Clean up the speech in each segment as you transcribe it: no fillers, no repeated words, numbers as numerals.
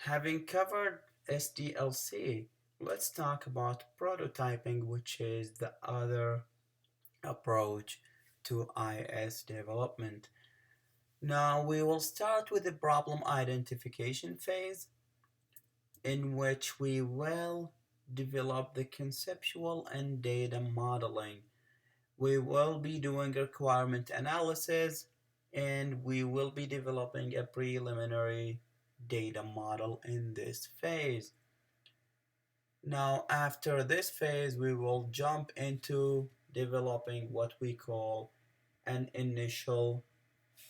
Having covered SDLC, let's talk about prototyping, which is the other approach to IS development. Now we will start with the problem identification phase, in which we will develop the conceptual and data modeling. We will be doing requirement analysis, and we will be developing a preliminary data model in this phase. Now, after this phase, we will jump into developing what we call an initial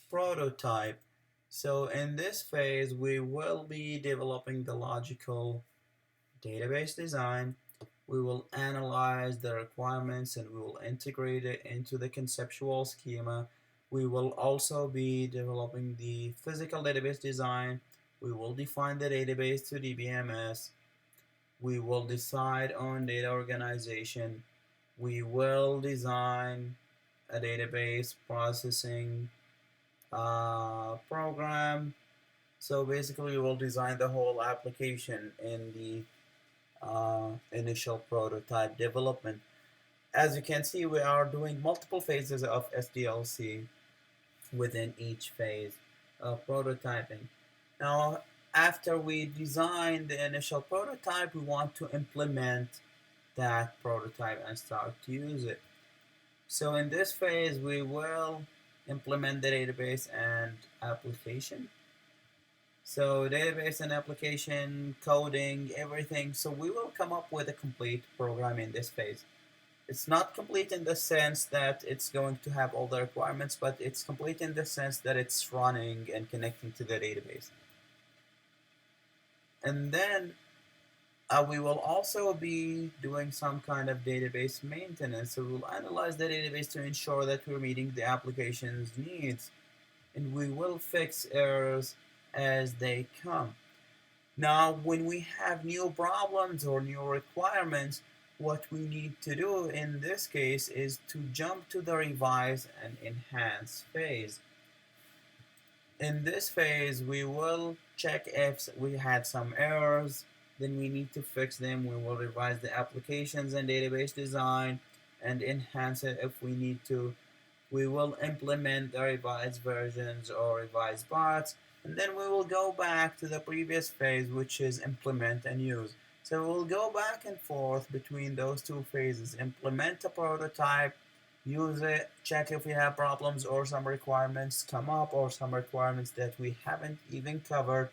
prototype. So in this phase, we will be developing the logical database design. We will analyze the requirements and we will integrate it into the conceptual schema. We will also be developing the physical database design. We will define the database to DBMS. We will decide on data organization. We will design a database processing program. So basically, we will design the whole application in the initial prototype development. As you can see, we are doing multiple phases of SDLC within each phase of prototyping. Now, after we design the initial prototype, we want to implement that prototype and start to use it. So in this phase, we will implement the database and application. So database and application, coding, everything. So we will come up with a complete program in this phase. It's not complete in the sense that it's going to have all the requirements, but it's complete in the sense that it's running and connecting to the database. And then we will also be doing some kind of database maintenance. So we'll analyze the database to ensure that we're meeting the application's needs, and we will fix errors as they come. Now, when we have new problems or new requirements, what we need to do in this case is to jump to the revise and enhance phase. In this phase, we will check if we had some errors, then we need to fix them. We will revise the applications and database design and enhance it if we need to. We will implement the revised versions or revised parts, and then we will go back to the previous phase, which is implement and use. So we'll go back and forth between those two phases: implement a prototype, use it, check if we have problems or some requirements come up or some requirements that we haven't even covered.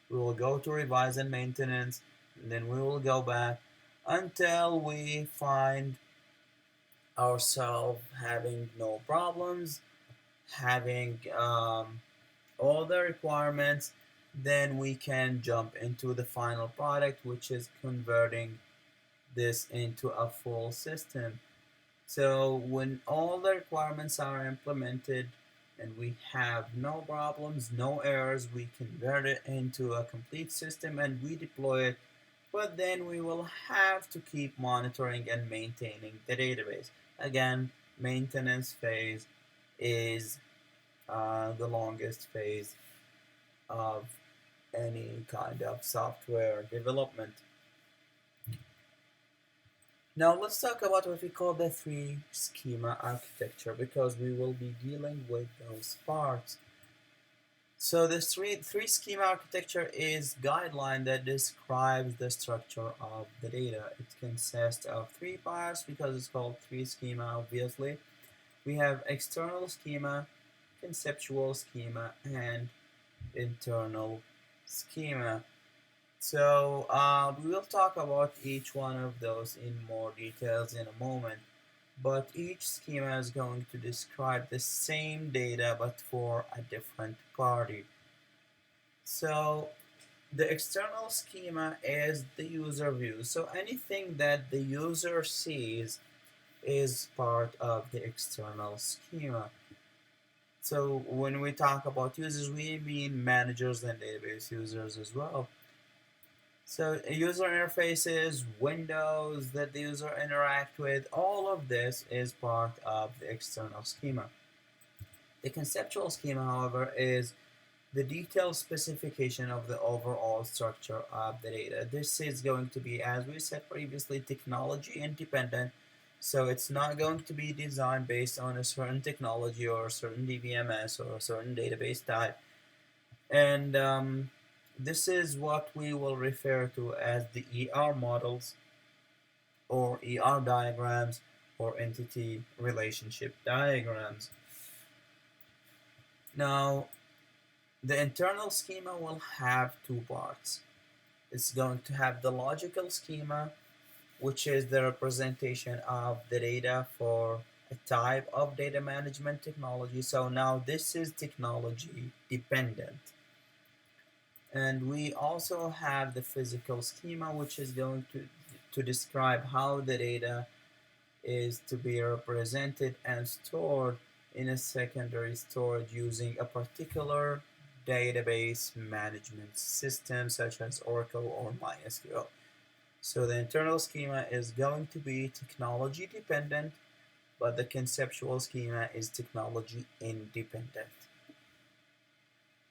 We will go to revise and maintenance, and then we will go back until we find ourselves having no problems, having all the requirements. Then we can jump into the final product, which is converting this into a full system. So when all the requirements are implemented and we have no problems, no errors, we convert it into a complete system and we deploy it. But then we will have to keep monitoring and maintaining the database. Again, maintenance phase is the longest phase of any kind of software development. Now let's talk about what we call the three-schema architecture, because we will be dealing with those parts. So the three-schema architecture is guideline that describes the structure of the data. It consists of three parts because it's called three-schema, obviously. We have external schema, conceptual schema, and internal schema. So we will talk about each one of those in more details in a moment, but each schema is going to describe the same data but for a different party. So the external schema is the user view. So anything that the user sees is part of the external schema. So when we talk about users, we mean managers and database users as well. So user interfaces, windows that the user interact with, all of this is part of the external schema. The conceptual schema, however, is the detailed specification of the overall structure of the data. This is going to be, as we said previously, technology independent. So it's not going to be designed based on a certain technology or a certain DBMS or a certain database type. And this is what we will refer to as the ER models or ER diagrams or entity relationship diagrams. Now, the internal schema will have two parts. It's going to have the logical schema, which is the representation of the data for a type of data management technology. So now this is technology dependent. And we also have the physical schema, which is going to describe how the data is to be represented and stored in a secondary storage using a particular database management system such as Oracle or MySQL. So the internal schema is going to be technology dependent, but the conceptual schema is technology independent.